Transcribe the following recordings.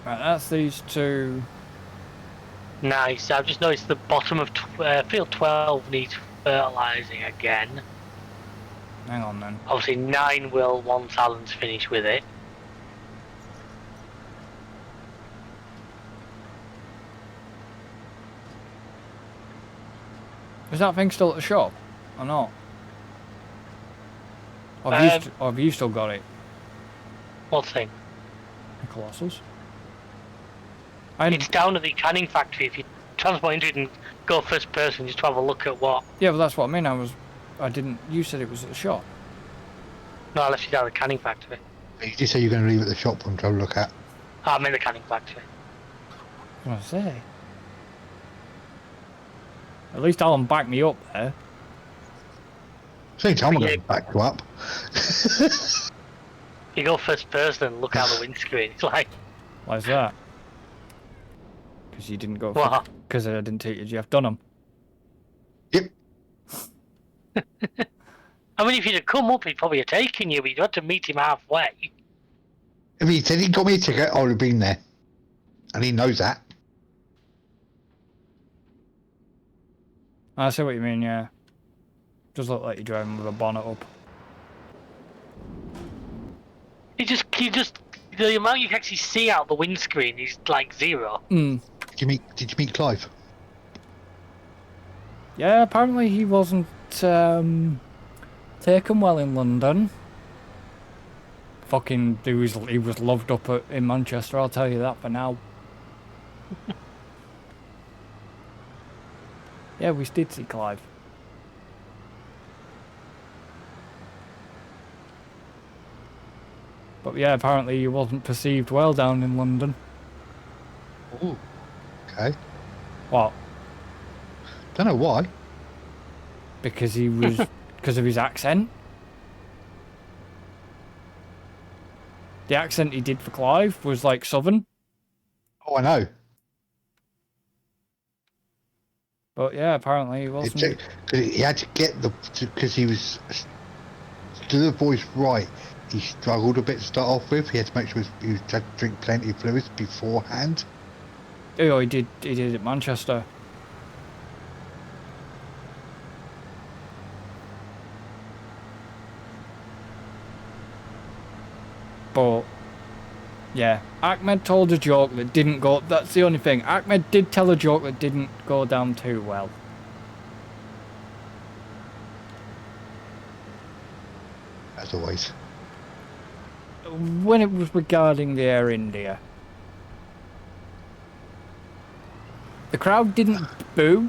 Right, that's these two. Nice. I've just noticed the bottom of field 12 needs fertilising again. Hang on then. Obviously 9 will once Alan's finished with it. Is that thing still at the shop? Or not? Or have you still got it? What thing? The Colossus? It's down at the canning factory. If you transport into it and go first person, just to have a look at what. Yeah, but that's what I mean. I didn't. You said it was at the shop. No, I left it down at the canning factory. You just say you're going to leave it at the shop and try to look at. I'm in the canning factory. What was I say? At least Alan backed me up there. Same time I'm going to back you up. You go first person and look out the windscreen. It's like. Why's that? Because you didn't go. What? Because I didn't take you Jeff Dunham. Yep. I mean, if you'd have come up, he'd probably have taken you, but you'd had to meet him halfway. If he said he got me a ticket, I would have been there. And he knows that. I see what you mean, yeah. Does look like you're driving with a bonnet up. The amount you can actually see out the windscreen is like 0. Hmm. Did you meet Clive? Yeah, apparently he wasn't taken well in London. Fucking, he was loved up in Manchester, I'll tell you that for now. Yeah, we did see Clive. But yeah, apparently he wasn't perceived well down in London. Ooh. Okay. What? Don't know why. Because he was... because of his accent? The accent he did for Clive was like southern. Oh, I know. But yeah, apparently he wasn't. He had to get because he was to the voice right. He struggled a bit to start off with. He had to make sure he had to drink plenty of fluids beforehand. Oh, he did at Manchester. But yeah, Ahmed told a joke that didn't go. That's the only thing. Ahmed did tell a joke that didn't go down too well. As always. When it was regarding the Air India, the crowd didn't boo.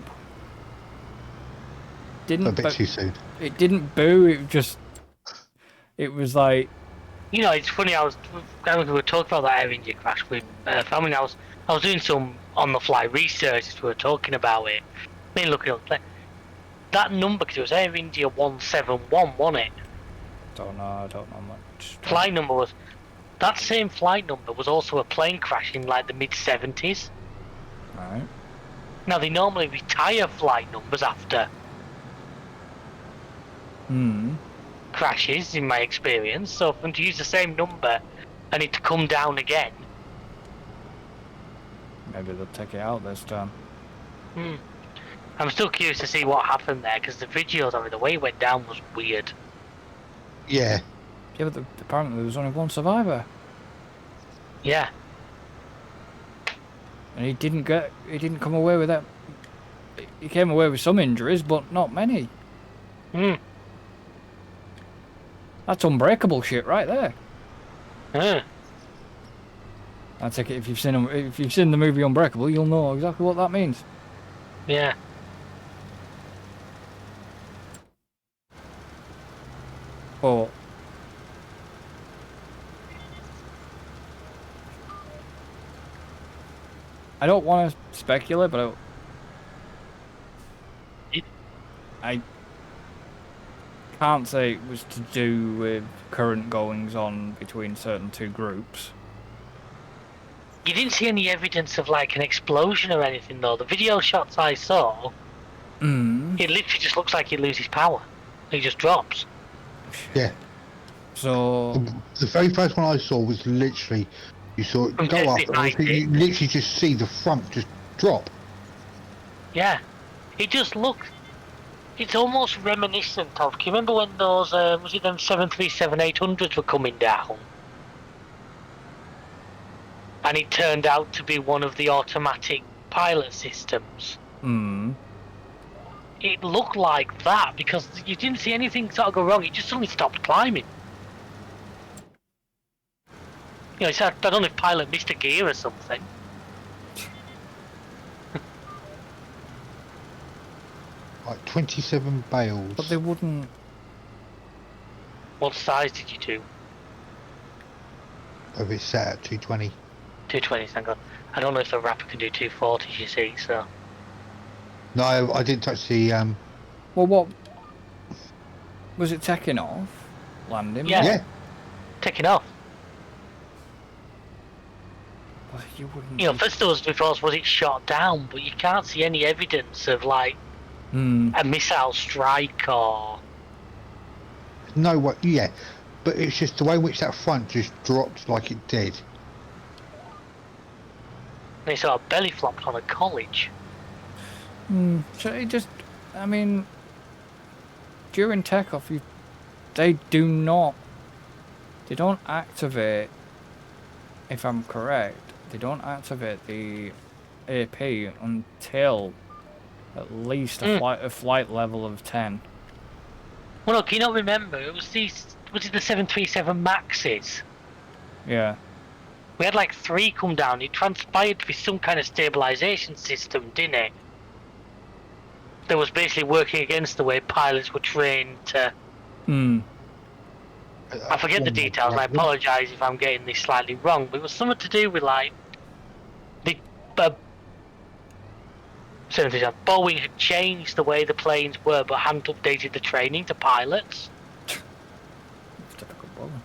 A bit too soon. It didn't boo. It was like. You know, it's funny. We were talking about that Air India crash with family. I was doing some on-the-fly research as we were talking about it. I mean, looking up that number, because it was Air India 171, wasn't it? I don't know much. Flight number was that same flight number was also a plane crash in like the mid-70s. Right. Now they normally retire flight numbers after crashes, in my experience. So for them to use the same number and it to come down again. Maybe they'll take it out this time. I'm still curious to see what happened there, because the videos of it, the way it went down was weird. Yeah. Yeah, but apparently there was only one survivor. Yeah. And he didn't come away with that. He came away with some injuries, but not many. That's unbreakable shit right there. I take it if you've seen the movie Unbreakable, you'll know exactly what that means. Yeah. But I don't want to speculate, but I can't say it was to do with current goings on between certain two groups. You didn't see any evidence of like an explosion or anything though. The video shots I saw, it literally just looks like he loses power. He just drops. Yeah. So the very first one I saw was literally You saw it From go up, just and behind obviously you literally just see the front just drop. Yeah. It just looks. It's almost reminiscent of. Can you remember when those was it them 737-800s were coming down? And it turned out to be one of the automatic pilot systems. Hmm. It looked like that because you didn't see anything sort of go wrong. It just suddenly stopped climbing. You know, it's, I don't know if pilot missed a gear or something. Like 27 bales. But they wouldn't. What size did you do? Of it set at 220. 220s, thank God. I don't know if the Rapper can do 240s, you see, so. No, I didn't touch the Well, what was it taking off? Landing? Yeah. yeah. Taking off. Well, you wouldn't. You know, first there was reports was it shot down, but you can't see any evidence of like Hmm. a missile strike or. No, what? Yeah, but it's just the way in which that front just dropped like it did. They sort of belly flopped on a college. Hmm. So it just. I mean, during takeoff, they do not. They don't activate. If I'm correct, they don't activate the AP until at least a flight level of 10. Well, look, you not remember it was these. Was it the 737 Maxes? Yeah. We had like 3 come down. It transpired to be some kind of stabilization system, didn't it? That was basically working against the way pilots were trained to. Hmm. I forget the details, and I apologise if I'm getting this slightly wrong, but it was something to do with like the Boeing had changed the way the planes were, but hadn't updated the training to pilots. Typical Boeing.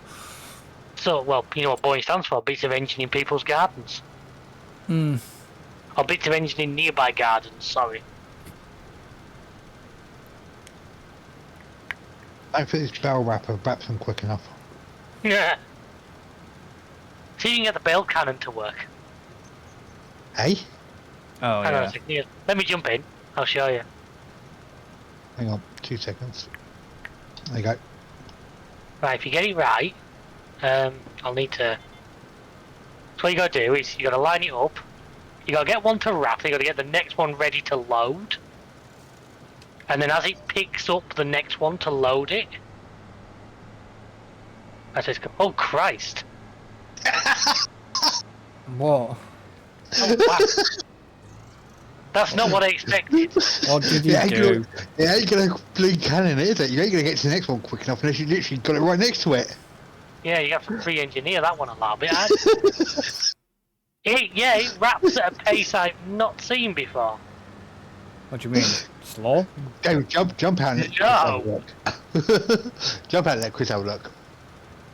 So, well, you know what Boeing stands for? Bits of engine in people's gardens. Hmm. Or bits of engine in nearby gardens, sorry. I don't think this barrel wrapper wraps them quick enough. Yeah. See if you can get the bell cannon to work. Hey, Oh Hang on a yeah. second. Here, let me jump in. I'll show you. hang on, 2 seconds. There you go. Right, if you get it right, I'll need to. So what you gotta do is you gotta line it up. You gotta get one to wrap. You gotta get the next one ready to load. And then as it picks up the next one to load it. As it's oh Christ! What? Oh wow! That's not what I expected. What did you It ain't do? it ain't gonna blink cannon, is it? You ain't gonna get to the next one quick enough unless you literally got it right next to it. Yeah, you have to re-engineer that one a little bit. It wraps at a pace I've not seen before. What do you mean? Slow? Go, jump out and let Chris have a look. Jump out and let Chris have a look.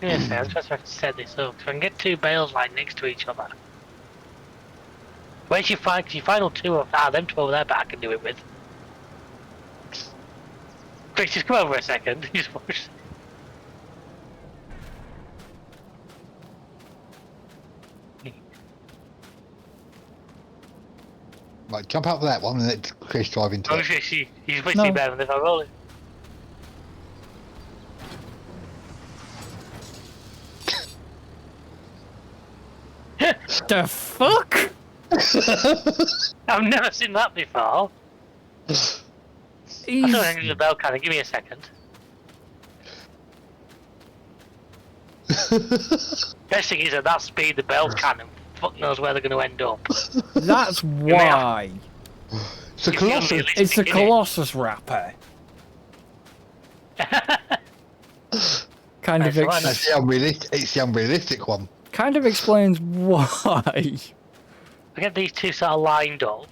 Yes, I'm just trying to set this up. So I can get 2 bales right next to each other. Where's your final 2 of them 2 over there, but I can do it with. Chris, just come over a second. Just watch. Right, jump out for that one and let Chris drive into it. Obviously, he's basically better than if I roll it. The fuck? I've never seen that before. I He's... don't think it's a bell cannon. Give me a second. Best thing is at that speed, the bell cannon. Fuck knows where they're going to end up. That's why. It's a Colossus. It's a Colossus wrapper. Kind of That's the unrealistic. It's the unrealistic one. kind of explains why. I get these 2 sort of lined up.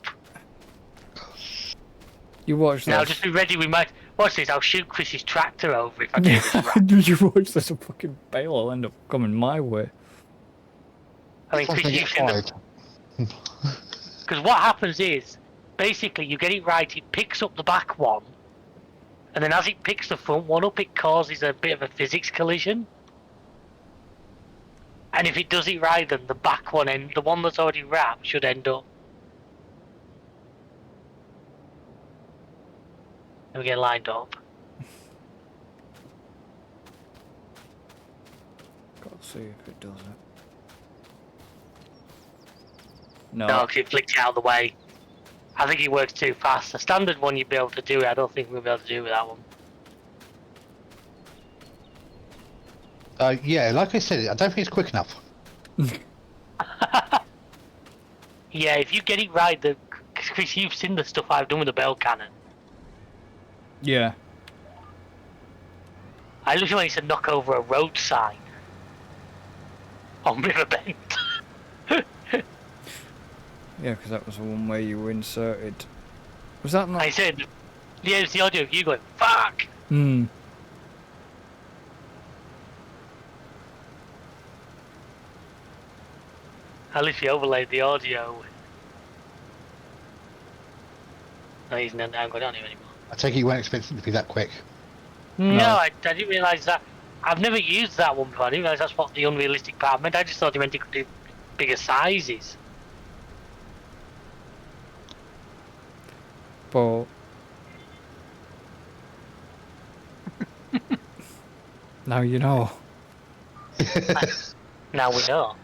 You watch Now this. just be ready. We might watch this. I'll shoot Chris's tractor over if I do this right. Did you watch this? A fucking bale will end up coming my way. I mean, This one's Chris, gonna you've get seen fired. because what happens is basically you get it right. It picks up the back one, and then as it picks the front one up, it causes a bit of a physics collision. And if it does it right, then the back one and the one that's already wrapped should end up. And we get lined up. Gotta see if it does it. No. No, because it flicks it out of the way. I think it works too fast. The standard one you'd be able to do it. I don't think we'll be able to do it with that one. Yeah, like I said, I don't think it's quick enough. Yeah, if you get it right, Chris, you've seen the stuff I've done with the bell cannon. Yeah. I literally used to knock over a road sign on Riverbend. Yeah, because that was the one where you were inserted. Was that not? I said, yeah, it's the audio of you going, fuck! Hmm. I literally overlaid the audio. No, he's not, I'm going on him anymore. I take it you weren't expecting it to be that quick. No, I didn't realise that. I've never used that one before. I didn't realise that's what the unrealistic part meant. I just thought he meant he could do bigger sizes. But now you know. Now we know.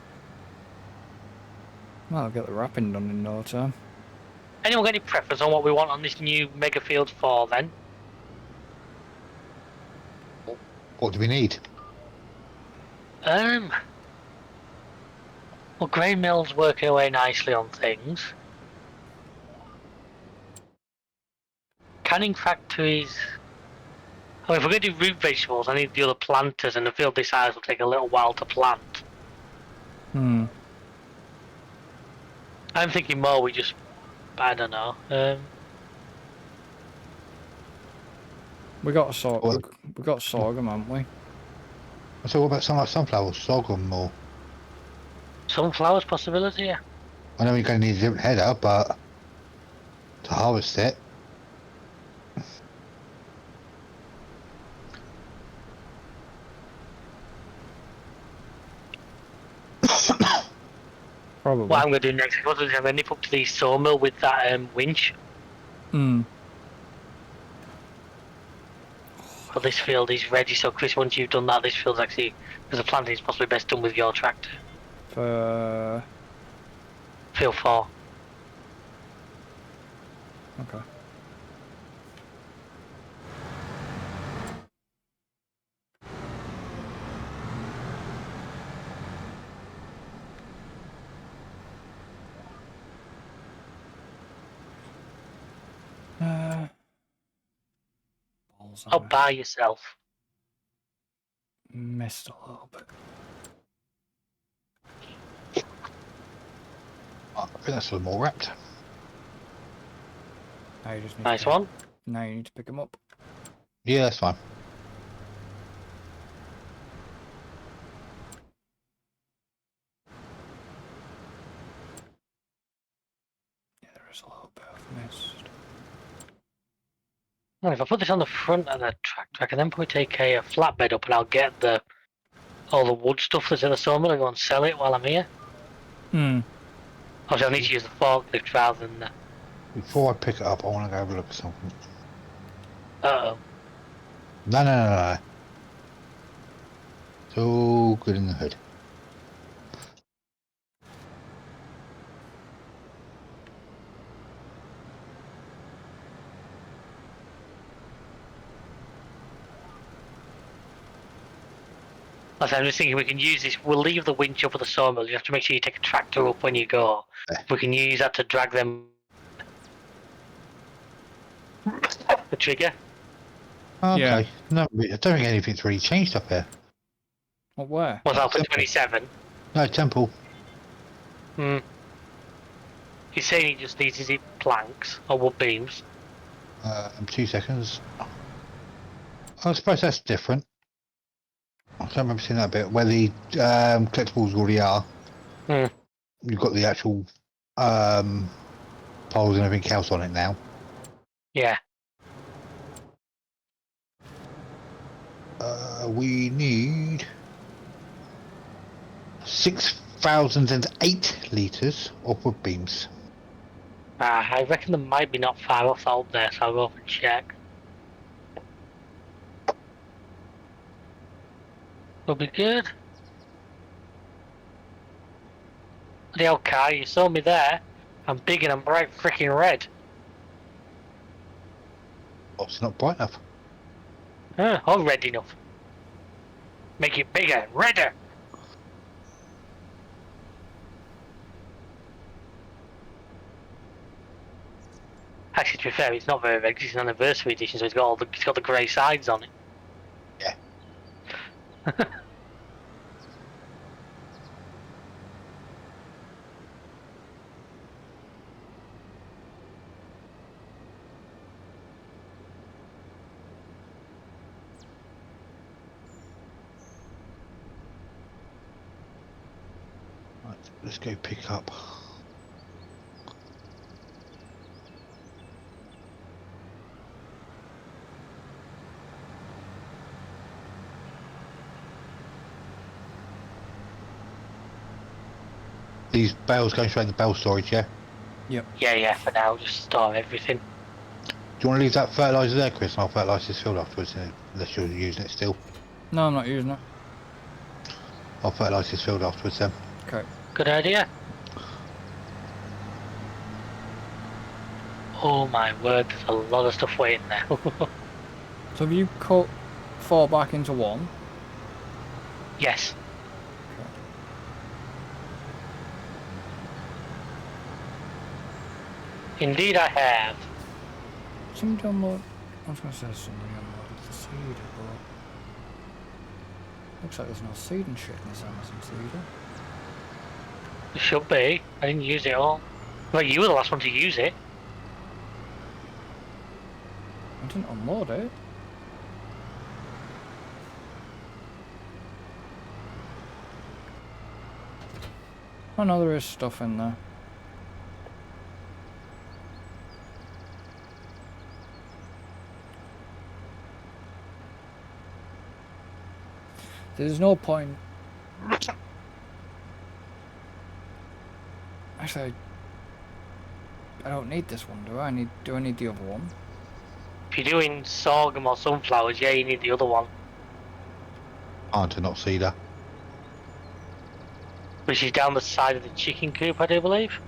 Well, I'll get the wrapping done in no time. Anyone got any preference on what we want on this new Mega Field 4 then? What do we need? Well, grain mill's working away nicely on things. Canning factories. I mean, if we're going to do root vegetables, I need the other planters, and the field this size will take a little while to plant. Hmm. I'm thinking more we just, I don't know. We got we got sorghum, haven't we? So what about something like sunflowers, sorghum, or... Sunflowers possibility, yeah. I know you're going to need a different header, but to harvest it... Probably. What I'm going to do next is I'm going to nip up to the sawmill with that winch. Hmm. But this field is ready, so Chris, once you've done that, this field's actually, because the planting is possibly best done with your tractor. For Field 4. okay. Balls Oh, on by yourself. missed a little bit. I think that's a little more wrapped. Now you just need Nice to one. Now you need to pick them up. Yeah, that's fine. Yeah, there is a little bit of mist. Well, if I put this on the front of the tractor, I can then probably take a flatbed up and I'll get all the wood stuff that's in the sawmill and go and sell it while I'm here. Hmm. Obviously, I'll need to use the forklift rather than the... Before I pick it up, I want to go have a look at something. Uh-oh. No. It's all good in the hood. I'm just thinking we can use this. We'll leave the winch up at the sawmill. You have to make sure you take a tractor up when you go. We can use that to drag them. The trigger. Okay. Yeah. No, I don't think anything's really changed up here. What, where? Was that for 27? No, temple. He's saying he just needs his planks or wood beams. 2 seconds. I suppose that's different. I don't remember seeing that bit where the collectibles already are. You've got the actual poles and everything else on it now. Yeah. We need 6,008 litres of wood beams. I reckon they might be not far off out there, so I'll go up and check. Will be good. The old car, you saw me there. I'm big and I'm bright freaking red. Oh, it's not bright enough. Or red enough. Make it bigger, redder. Actually, to be fair, it's not very red because it's an anniversary edition, so it's got the grey sides on it. Yeah. Right, let's go pick up. These bales going straight in the bale storage, yeah? Yep. Yeah, for now, just store everything. Do you want to leave that fertiliser there, Chris, and I'll fertilise this field afterwards, unless you're using it still? No, I'm not using it. I'll fertilise this field afterwards then. Okay. Good idea. Oh my word, there's a lot of stuff waiting there. So have you cut 4 back into 1? Yes. Indeed I have. Somebody unload... I was going to say somebody unloaded the seeder, but... Looks like there's no seeding shit in this Amazon seeder. It should be. I didn't use it all. Well, you were the last one to use it. I didn't unload it. Oh no, there is stuff in there. There's no point. Actually, I don't need this one, do I? Do I need the other one? If you're doing sorghum or sunflowers, yeah, you need the other one. Hard to not see that. Which is down the side of the chicken coop, I do believe.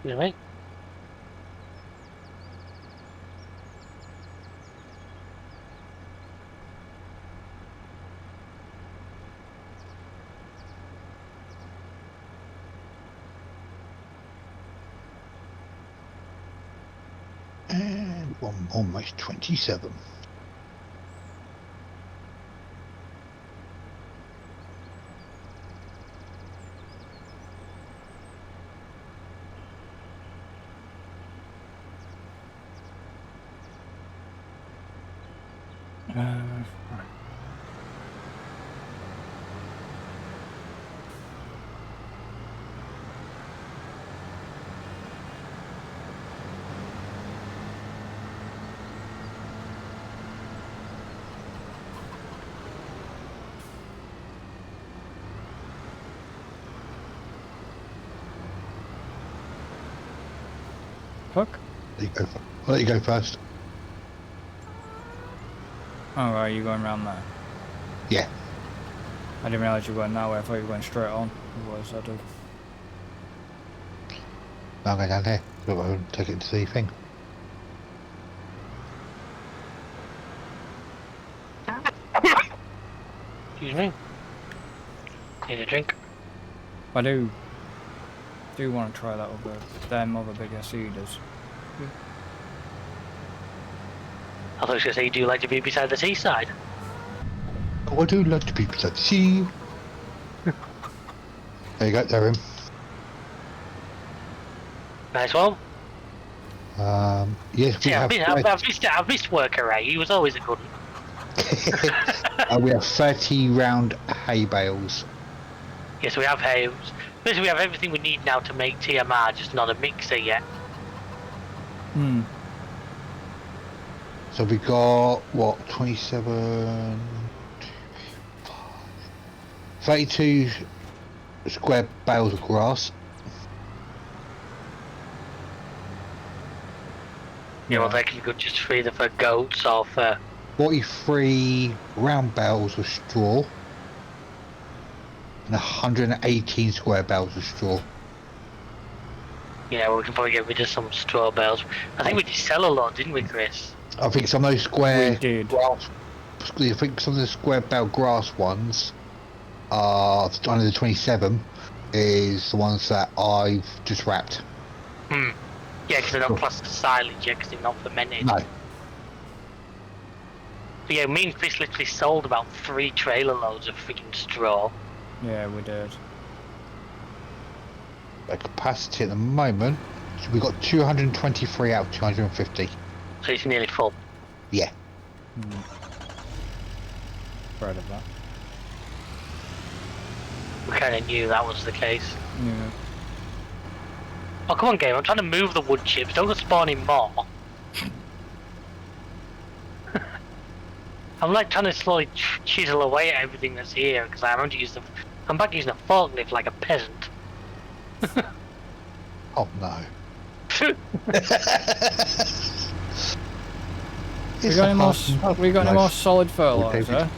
You know what I mean? And one almost 27. Right. Hook? There you go. I'll let you go first. Oh, right, you're going around there. Yeah. I didn't realise you were going that way, I thought you were going straight on. Otherwise, I'd have... I'll go down here. So I'll take it to the thing. Excuse me. Need a drink. I do want to try that over them other bigger cedars. I thought you were going to say you do like to be beside the seaside. Oh, I do like to be beside the sea. There you go, they're in. Nice one. Yes, we Yeah, have. I've missed Worker Ray. He was always a good one. We have 30 round hay bales. Yes, we have hay. Basically, we have everything we need now to make TMR, just not a mixer yet. Hmm. So we got what 27, 32 square bales of grass. Yeah, well, they can go just for either for goats or for. 43 round bales of straw. And 118 square bales of straw. Yeah, well, we can probably get rid of some straw bales. I think we did sell a lot, didn't we, Chris? I think some of those square We did. grass. I think some of the square bale grass ones are under the 27 is the ones that I've just wrapped. Hmm. Yeah, because they're not classed as silage yet, because they're not fermented. No. But yeah, me and Chris literally sold about 3 trailer loads of freaking straw. Yeah, we did. The capacity at the moment, so we've got 223 out of 250. So it's nearly full. Yeah. Proud of that. We kind of knew that was the case. Yeah. Oh, come on, game. I'm trying to move the wood chips. Don't go spawning more. I'm like trying to slowly chisel away at everything that's here because I'm back using a forklift like a peasant. Oh no. We got any more solid fertilizer?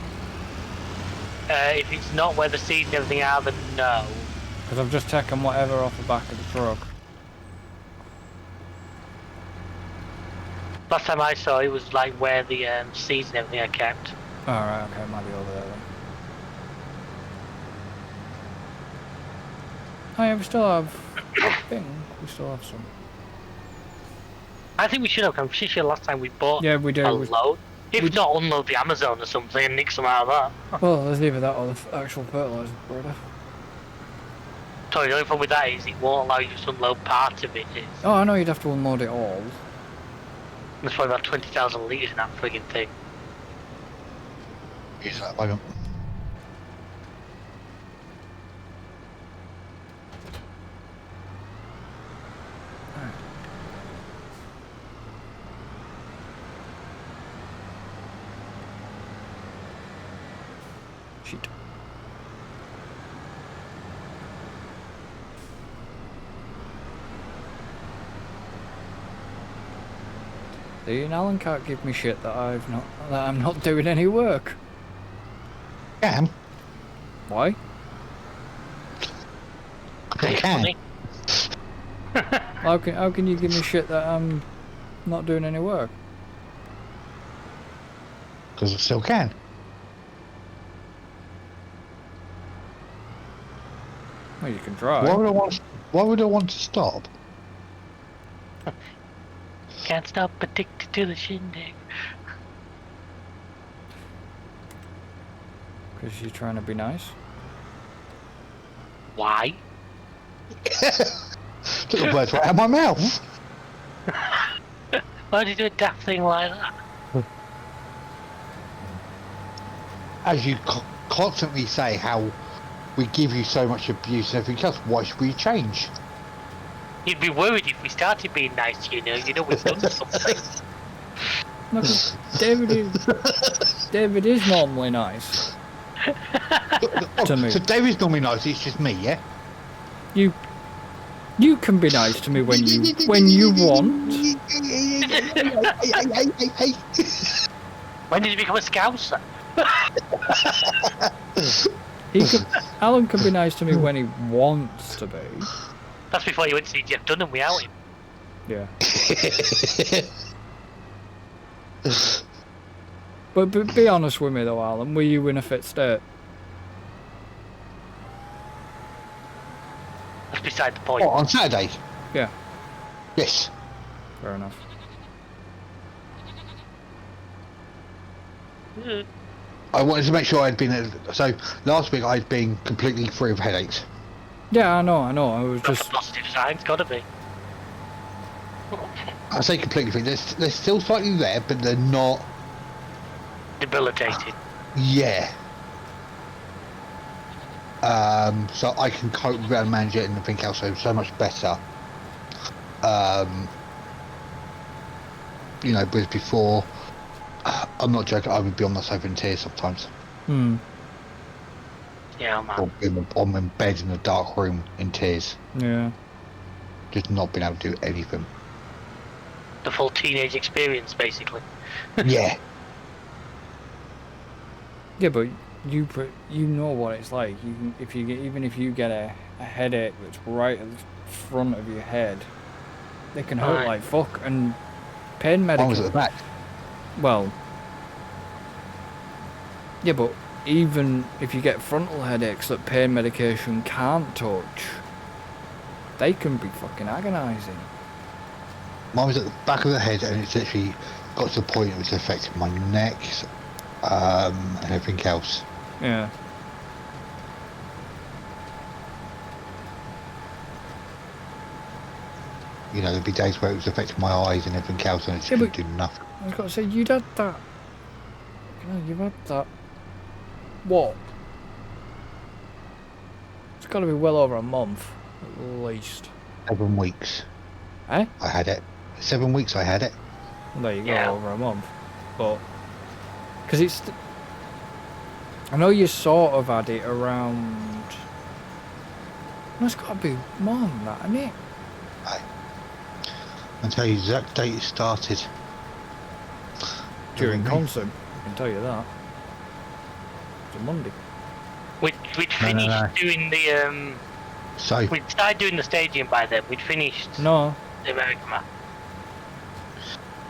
If it's not where the seeds and everything are, then no. Because I've just taken whatever off the back of the truck. Last time I saw it was like where the seeds and everything are kept. Alright, okay, it might be over there then. Oh yeah, we still have... I think we still have some. I think we should have. I'm pretty sure last time we bought Yeah, we do. a load. If not, unload the Amazon or something and nick some out of that. Well, there's either that or the actual fertilizer, brother. Sorry, the only problem with that is it won't allow you to unload part of it. Oh, I know you'd have to unload it all. There's probably about 20,000 litres in that frigging thing. Yes, at the moment. Shit. See, and Alan can't give me shit that I'm not doing any work. Can. Why? I can. How can you give me shit that I'm not doing any work? Because I still can. Well, you can try. Why would I want to stop? Can't stop addicted to the shindig. Because you're trying to be nice. Why? Took the words right out of my mouth. Why did you do a daft thing like that? As you constantly say how we give you so much abuse and everything else, why should we change? You'd be worried if we started being nice to you, you know we've done something. No, 'cause David is normally nice. To me. So David's normally nice, it's just me, yeah? You can be nice to me when you want. When did you become a scouser? Alan can be nice to me when he wants to be. That's before you went to see Jeff Dunham without him. Yeah. But be honest with me though, Alan. Were you in a fit state? That's beside the point. What, on Saturday? Yeah. Yes. Fair enough. I wanted to make sure I'd been... So, last week I'd been completely free of headaches. Yeah, I know. I was That's just... a positive sign, it's gotta be. I say completely free. They're still slightly there, but they're not. Debilitated. Yeah. So I can cope with and manage it and everything else so much better. You know, whereas before, I'm not joking, I would be on the sofa in tears sometimes. Yeah, man. Or I'm in bed in a dark room in tears. Yeah. Just not being able to do anything. The full teenage experience, basically. Yeah. Yeah, but you know what it's like. Even if you get a headache that's right at the front of your head, they can hurt Aye. like fuck. And pain Mine was medication. at the back. Well, yeah, but even if you get frontal headaches that pain medication can't touch, they can be fucking agonising. Mine was at the back of the head, and it's literally got to the point it was affecting my neck and everything else. Yeah. You know, there'd be days where it was affecting my eyes and everything else, and it just Yeah, couldn't but- do nothing. I was got to say, you'd had that. You've had that. What? It's got to be well over a month, at least. 7 weeks. Eh? I had it. 7 weeks I had it. Well, there you go, Yeah. over a month. But because it's, I know you sort of had it around. No, it's got to be more than that, isn't it? I'll tell you the exact date it started. During Me. concert, I can tell you that. It's a Monday. We'd No, no, finished no. doing the So, we'd started doing the staging by then. We'd finished No, the American map.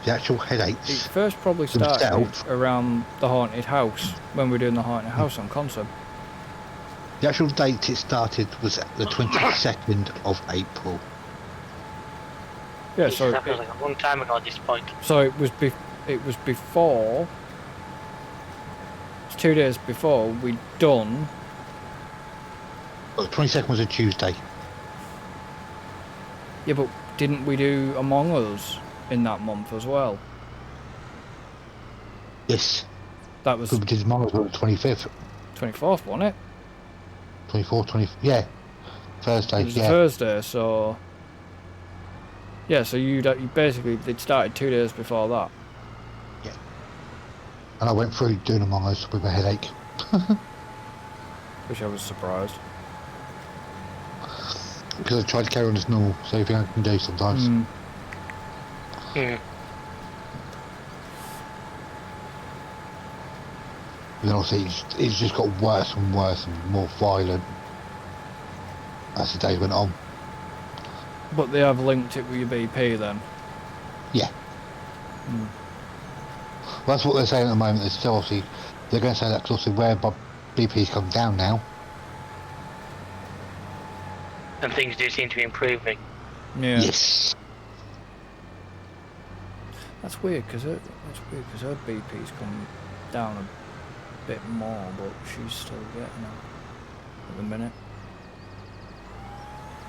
the actual it headaches first probably started themselves, around the haunted house when we were doing the haunted house on concert. the actual date it started was the 22nd of April. Yeah, Jesus, so that feels like a long time ago at this point. it was before. It's 2 days before we'd done. Well, the 22nd was a Tuesday. Yeah, but didn't we do Among Us in that month as well? Yes. That was Because we did mine was on the 25th, 24th, wasn't it? 24th, 20th. Yeah. Thursday, It was a yeah. Thursday, so yeah, so you basically they'd started 2 days before that. And I went through doing Among Us with a headache. Which I was surprised. Because I tried to carry on as normal, so everything I can do sometimes. Hmm. And then obviously it's just got worse and worse and more violent as the days went on. But they have linked it with your BP then. Yeah. Mm. Well, that's what they're saying at the moment. They're still obviously, they're going to say that because obviously where BP's come down now. And things do seem to be improving. Yeah. Yes. That's weird because her BP's come down a bit more, but she's still getting it at the minute.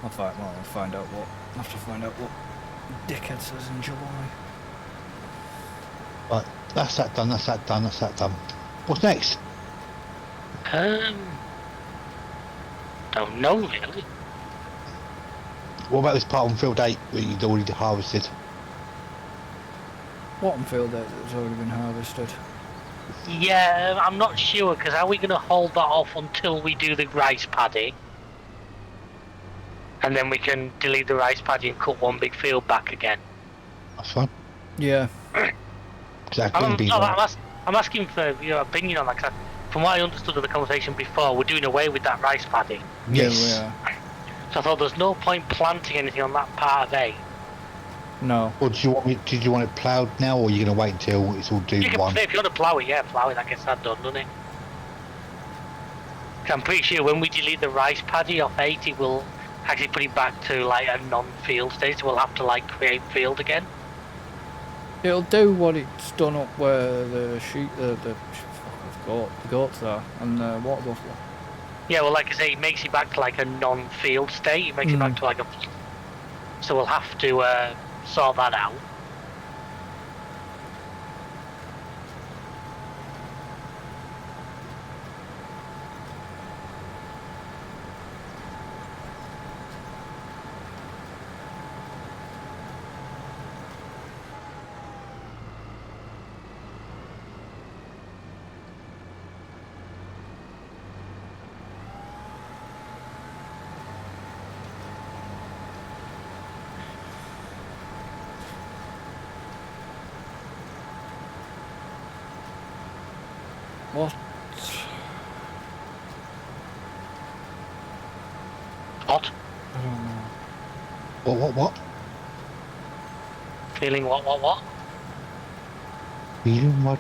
I'll find out what dickhead says in July. Right, that's that done, that's that done, that's that done. What's next? Don't know really. What about this part on field 8 that you'd already harvested? What on field days that's already been harvested? Yeah, I'm not sure because are we going to hold that off until we do the rice paddy? And then we can delete the rice paddy and cut one big field back again. That's fine. Yeah. I'm asking for your opinion on that. 'Cause from what I understood of the conversation before, we're doing away with that rice paddy. Yes. Yeah, So I thought there's no point planting anything on that part of A. no. Or did you want it ploughed now, or are you going to wait until it's all do You can, one? if you want to plough it, yeah, plough it. That gets that done, doesn't it? 'Cause I'm pretty sure when we delete the rice paddy off 8, it will actually put it back to like a non-field state. So we'll have to like create field again. It'll do what it's done up where the sheep, the goats are, and the water buffalo. Yeah, well, like I say, it makes it back to like a non-field state. It makes it back to like a. So we'll have to sort that out. What? What? I don't know. What? Feeling what? Feeling what?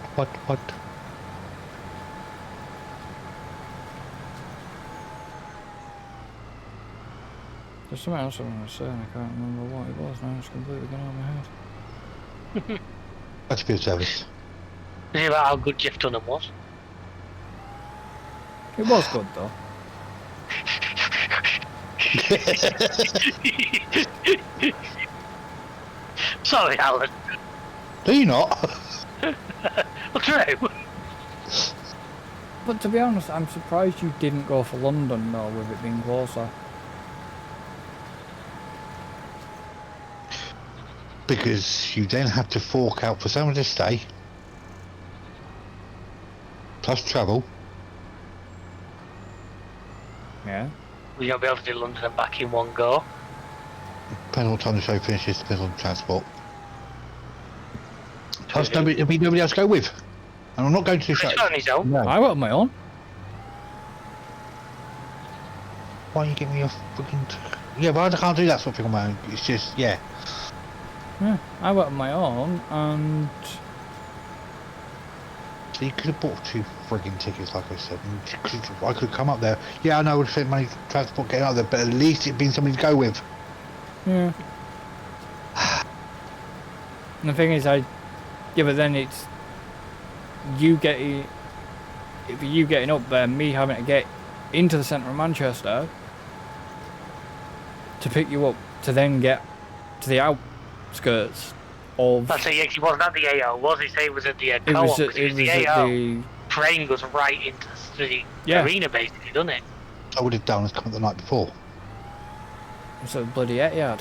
There's something else I want to say and I can't remember what it was now. It's completely gone out of my head. That's good service. Is it about how good Jeff Dunham was? It was good though. Sorry, Alan. Do you not? Well, true. But to be honest, I'm surprised you didn't go for London though, with it being closer. Because you then have to fork out for someone to stay, plus travel. Yeah. We won't be able to do London and back in one go. Depends on what time the show finishes, depends on transport. Plus, there'll be nobody else to go with. And I'm not going to the show. He's on his own. No. I went on my own. Why don't you give me a fucking... Yeah, but I can't do that sort of thing on my own. It's just, yeah. Yeah, I went on my own and So you could have bought 2 frigging tickets, like I said. And I could have come up there. Yeah, I know I would have spent money for transport getting up there, but at least it'd been somebody to go with. yeah. And the thing is, yeah, but then it's you getting up there, me having to get into the centre of Manchester to pick you up, to then get to the outskirts of. That's he wasn't at the AO, was he? Say it was at the It co-op. was at, It was the at AO. the. Train goes right into the Yeah. arena, basically, doesn't it? I would have done as come up the night before. It's at the bloody Etihad.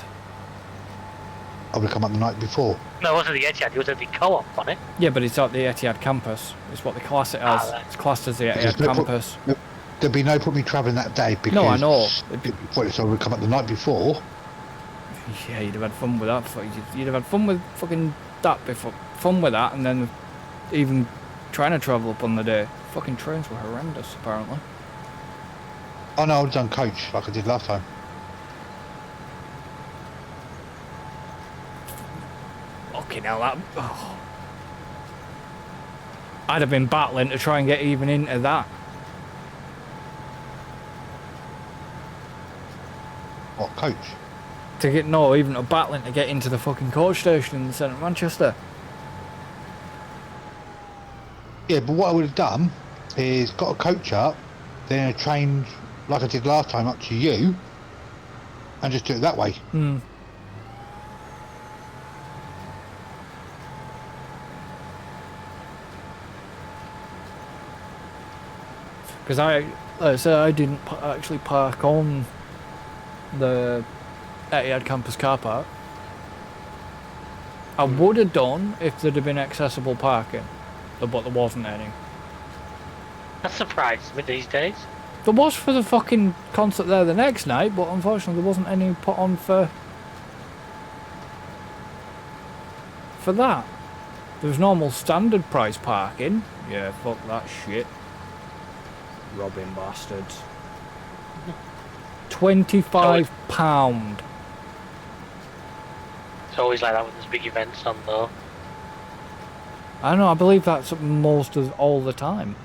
I would have come up the night before. No, it wasn't the Etihad. It was at the co-op, wasn't it? Yeah, but it's at the Etihad campus. It's what they class it as. Right. It's classed as the There's Etihad no campus. There'd be no point me travelling that day because... No, I know. So I would come up the night before. Yeah, you'd have had fun with that. You'd have had fun with fucking that before. Fun with that, and then even trying to travel up on the day. Fucking trains were horrendous, apparently. Oh no, I would have done coach like I did last time. Fucking hell, that. Oh. I'd have been battling to try and get even into that. What, coach? Even a battling to get into the fucking coach station in the centre of Manchester. Yeah, but what I would have done is got a coach up, then a train like I did last time up to you, and just do it that way. Hmm. Because like I said, I didn't actually park on the Etihad campus car park. I would have done if there'd have been accessible parking, but there wasn't any. That surprises me these days. There was for the fucking concert there the next night, but unfortunately there wasn't any put on for that. There was normal standard price parking. Yeah, fuck that shit. Robbing bastards. £25. It's always like that when there's big events on, though. I don't know, I believe that's most of all the time.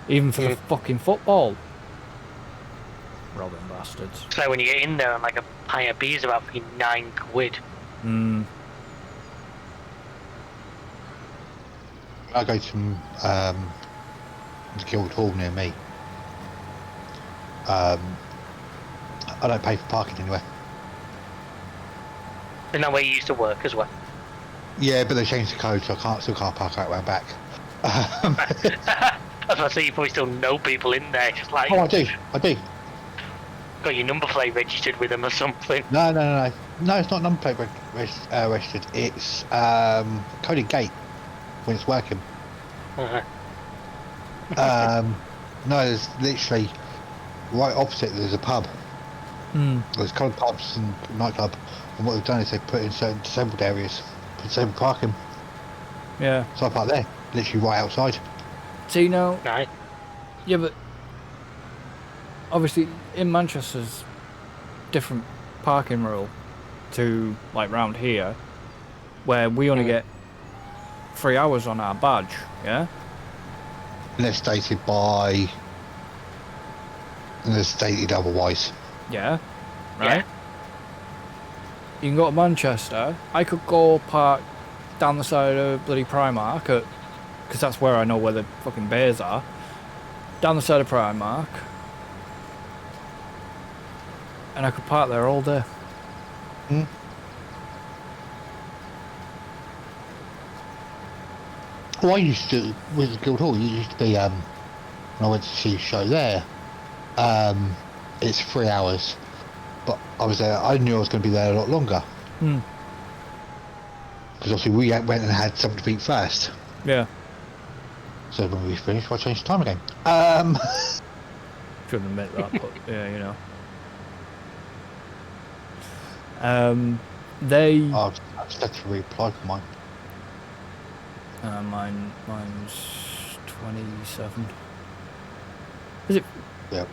Even for the fucking football. Robbing bastards. It's like when you get in there and like a pint of beer is about fucking £9. Hmm. I go to the Guildhall near me. I don't pay for parking anywhere. Isn't that where you used to work as well? Yeah, but they changed the code, so I still can't park out round back. That's why I say you probably still know people in there, just like Oh, I do. got your number plate registered with them or something. No, it's not number plate registered. It's coded gate when it's working. Uh-huh. No, there's literally right opposite. There's a pub. There's coloured pubs and nightclub, and what they've done is they've put in certain disabled areas for disabled parking. Yeah. So I park there, literally right outside. So you know, Right. yeah, but obviously in Manchester's different parking rule to like round here, where we only get 3 hours on our badge. Yeah. Unless stated otherwise. Yeah. Right. Yeah. You can go to Manchester. I could go park down the side of bloody Primark because that's where I know where the fucking bays are. Down the side of Primark. And I could park there all day. Well, I used to, with Guildhall, you used to be, when I went to see a show there, it's 3 hours. But I was there, I knew I was going to be there a lot longer. Because obviously we went and had something to eat first. Yeah. So when we finished, I changed the time again. Shouldn't admit that, but yeah, you know. I just had to reapply for mine. Mine's 27. Is it? Yeah.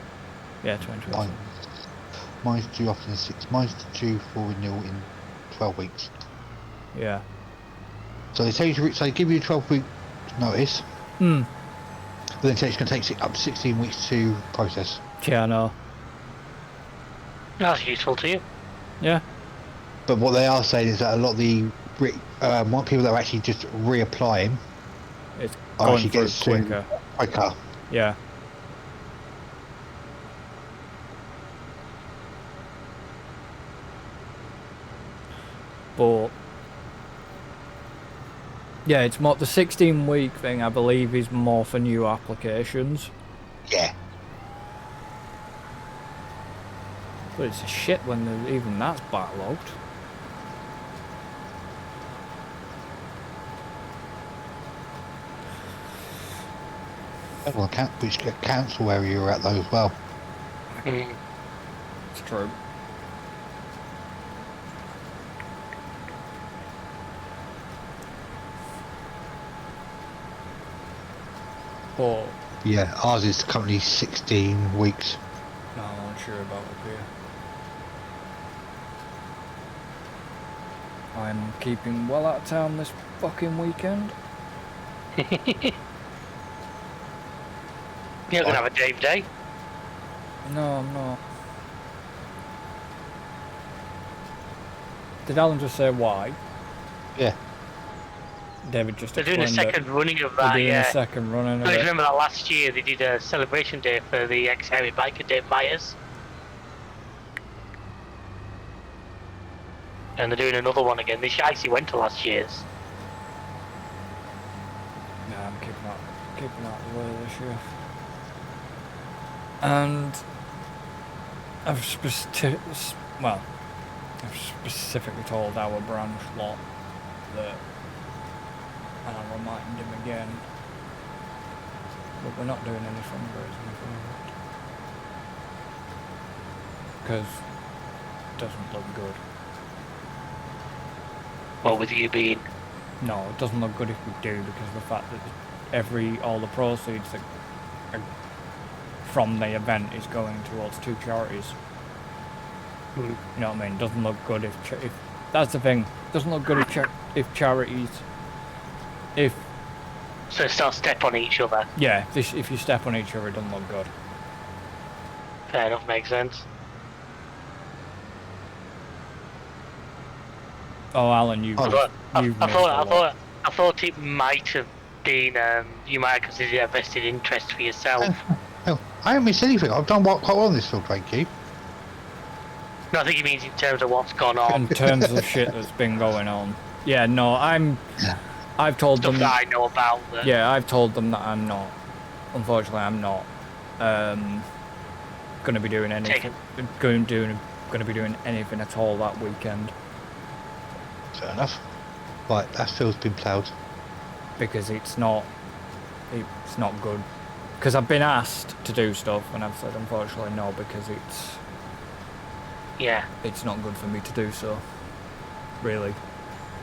Yeah, 27. Mine's due after the 6. Mine's due for renewal in 12 weeks. Yeah. So they tell you to, so they give you a 12-week notice. But then tell you it's going to take up to 16 weeks to process. Yeah, I know. That's useful to you. Yeah. But what they are saying is that a lot of the people that are actually just reapplying It's are going actually through getting quicker. quicker. Yeah. But yeah, it's more the 16-week thing. I believe is more for new applications. Yeah. But it's a shit when even that's backlogged. Well, which council where you're at though as well. It's true. But Yeah, ours is currently 16 weeks. no, I'm not sure about up here. I'm keeping well out of town this fucking weekend. You're gonna have a Dave day. No, I'm not. Did Alan just say why? Yeah. David just They're doing a explained second running of they're that, doing yeah. a second running of I it. remember that last year they did a celebration day for the ex-Harry biker Dave Myers. And they're doing another one again. This actually went to last year's. Yeah, I'm keeping out of the way this year. And I've specifically told our branch lot that, and I'll remind him again, but we're not doing any fundraising for it. Because it doesn't look good. What with you being? No, it doesn't look good if we do, because of the fact that all the proceeds that are from the event is going towards 2 charities. You know what I mean? Doesn't look good if that's the thing. Doesn't look good if charities. So start step on each other. Yeah, if you step on each other, it doesn't look good. Fair enough, makes sense. Oh, Alan, I thought it might have been. You might consider it a vested interest for yourself. Hell, I haven't missed anything. I've done quite well in this film, thank you. No, I think he means in terms of what's gone on. In terms of shit that's been going on. Yeah, no, I've told Stuff them. that I know about. That, Yeah, I've told them that I'm not. Unfortunately, I'm not going to be doing anything. Going to be doing anything at all that weekend Fair enough. Right, that field's been ploughed. because it's not good. Because I've been asked to do stuff and I've said unfortunately no because it's not good for me to do so. Really.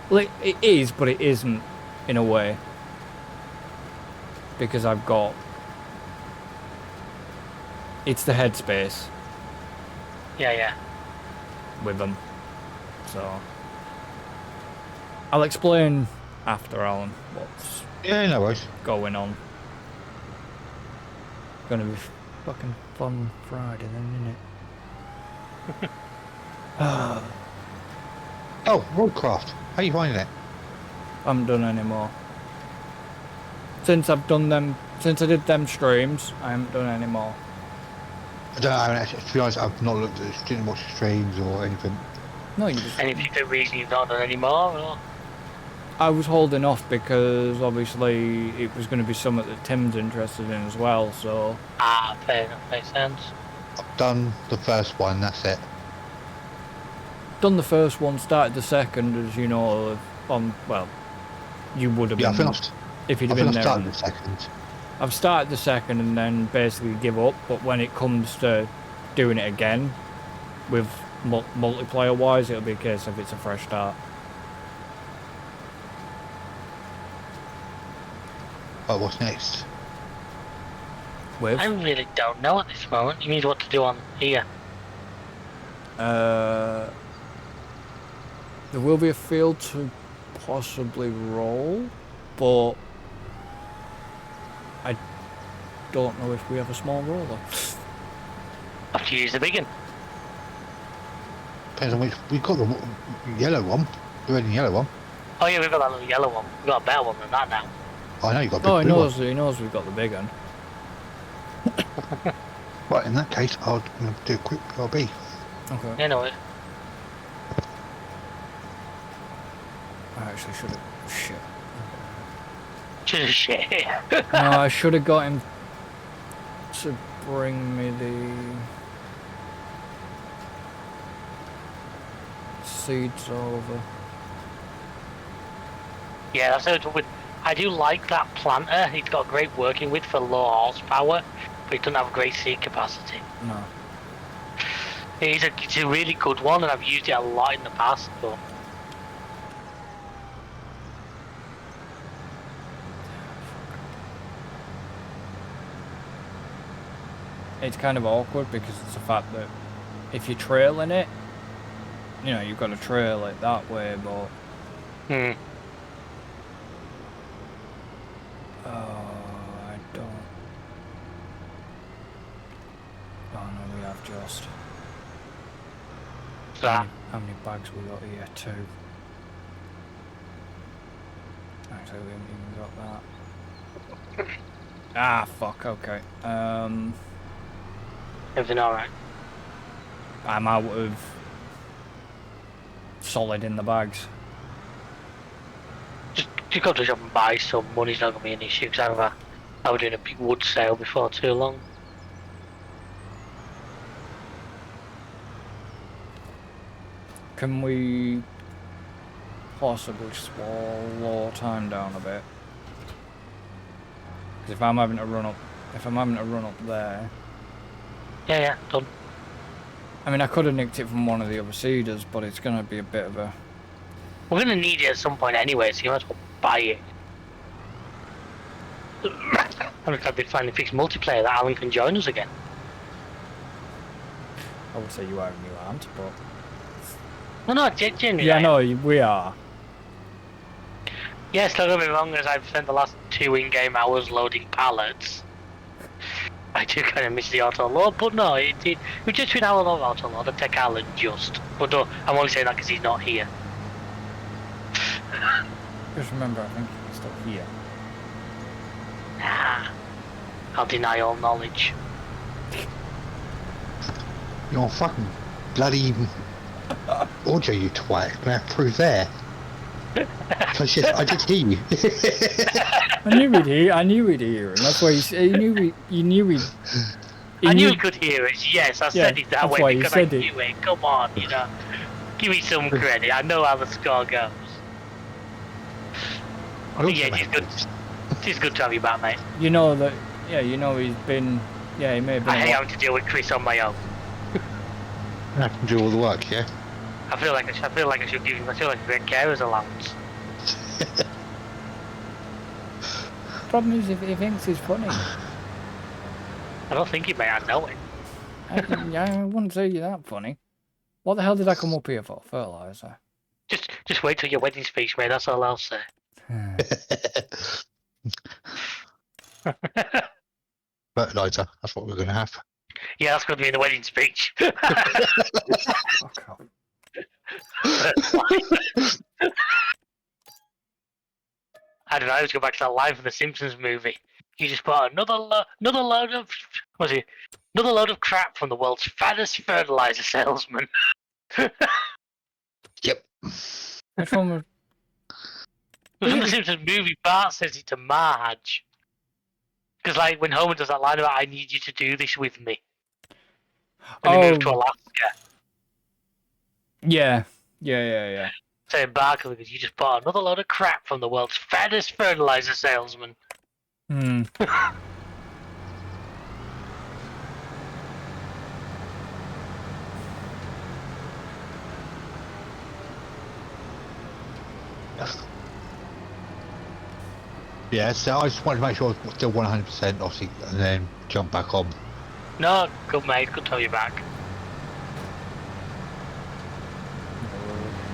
Well, it is, but it isn't in a way. Because I've got... It's the headspace Yeah. with them. So... I'll explain after, Alan, what's Yeah, no worries. going on. Gonna be fucking fun Friday then, isn't it? Oh, Roadcraft. How you finding it? I haven't done any more. Since I did them streams, I haven't done any more. I don't know, I mean, actually, to be honest, I've not looked at didn't watch the streams or anything. No, you just... Any particular reason you've not done any more? Or? I was holding off because obviously it was going to be something that Tim's interested in as well, so... Fair enough, makes sense. I've done the first one, that's it. Done the first one, started the second, as you know, well, you would have Yeah, been... If you'd have been I've there... started the second. I've started the second and then basically give up, but when it comes to doing it again, with multiplayer-wise, it'll be a case of it's a fresh start. Right, what's next? With? I really don't know at this moment. You mean what to do on here? There will be a field to possibly roll, but I don't know if we have a small roller. Have to use the big one. Depends on which. We've got the yellow one, the red and yellow one. Oh yeah, we've got that little yellow one. We've got a better one than that now. I know you've got a big Oh, blue he knows we've got the big one. one. Right, in that case, I'll do a quick PRB. Okay. You know it. I actually should have... Shit. Shit. No, I should have got him to bring me the seeds over. Yeah, that's how it's with. I do like that planter. He's got great working with for low horsepower, but he doesn't have great seed capacity. No. It's a really good one, and I've used it a lot in the past. But It's kind of awkward because it's the fact that if you're trailing it, you know, you've got to trail it that way, but... I don't... Oh no, we have just... How many bags we got here? 2. Actually, we haven't even got that. Ah, fuck, okay. everything alright? I'm out of solid in the bags. Just go to the shop and buy some. Money's not going to be an issue, because I was doing a big wood sale before too long. Can we possibly slow time down a bit? Because if I'm having to run up there... Yeah, done. I mean, I could have nicked it from one of the other seeders, but it's going to be a bit of a... We're going to need it at some point anyway, so you might as well buy it. I'm glad they finally fixed multiplayer that Alan can join us again. I would say you are and you aren't, but... No, genuinely. Yeah, no, we are. Yes, don't get me wrong, as I've spent the last 2 in-game hours loading pallets. I do kind of miss the auto-load, but no, it just between Alan or auto-load, I take Alan just. But no, I'm only saying that because he's not here. Just remember, I think he's still here. Nah, I'll deny all knowledge. You're fucking bloody audio, you twat. Can I have proof there? I did hear you. I knew he'd hear, and that's why you knew he I knew he could hear it. Yes, I said it that that's way why he because I said knew it. Come on, you know. Give me some credit. I know how the score goes. Yeah, it's good. It's good to have you back, mate. You know that. Yeah, you know he's been. Yeah, he may have been. I hate having to deal with Chris on my own. I can do all the work, yeah. I feel like I should give him. I feel like a great carer's allowance. Problem is, if he thinks he's funny. I don't think he may. I know it. I wouldn't say you're that funny. What the hell did I come up here for? Fertilizer. Just wait till your wedding speech, mate. That's all I'll say. Fertilizer, that's what we're going to have. Yeah, that's going to be in the wedding speech. Fuck off. I don't know. Let's go back to that line from the Simpsons movie. You just bought another load of another load of crap from the world's fattest fertilizer salesman. Yep. Which one was... From the Simpsons movie, Bart says it to Marge. Because like when Homer does that line about "I need you to do this with me," when they move to Alaska. Yeah. Saying Barkley, because you just bought another load of crap from the world's fattest fertilizer salesman. Hmm. Yeah, so I just wanted to make sure I was still 100%, obviously, and then jump back on. No, good mate, good to have you back.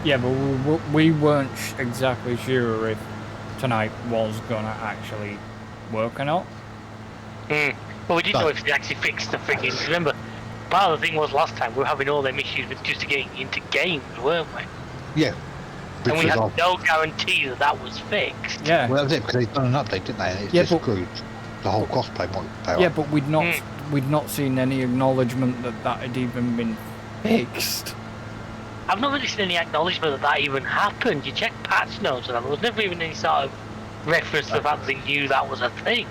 Yeah, but we weren't exactly sure if tonight was gonna actually work or not. But we didn't know if they actually fixed the frigging. Remember, part of the thing was last time we were having all them issues with just getting into games, weren't we? Yeah. And we had no guarantee that that was fixed. Yeah. Well, that was it, because they'd done an update, didn't they? And it just screwed the whole crossplay model. Yeah, but we'd not seen any acknowledgement that had even been fixed. I've not really seen any acknowledgement that even happened. You check patch notes and there was never even any sort of reference to the fact that they knew that was a thing.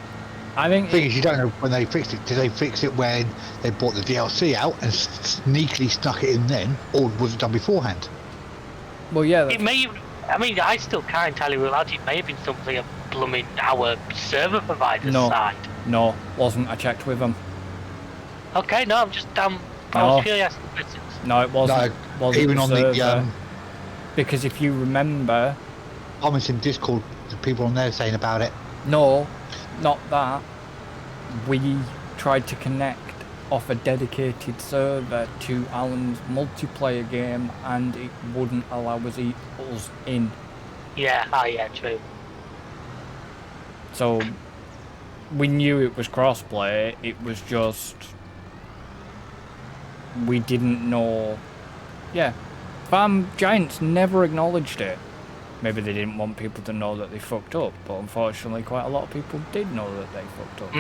I think the thing is, you don't know when they fixed it. Did they fix it when they brought the DLC out and sneakily stuck it in then, or was it done beforehand? Well, yeah. It may. I mean, I still can't entirely rule out. It may have been something of blooming our server provider's side. No, wasn't. I checked with them. Okay, no, I'm just I was curious. No, it wasn't. No, wasn't even on the because if you remember, comments in Discord, the people on there saying about it. No, not that. We tried to connect off a dedicated server to Alan's multiplayer game, and it wouldn't allow us in. Yeah, yeah, true. So we knew it was crossplay. It was just we didn't know. Yeah, Farm Giants never acknowledged it. Maybe they didn't want people to know that they fucked up, but unfortunately quite a lot of people did know that they fucked up.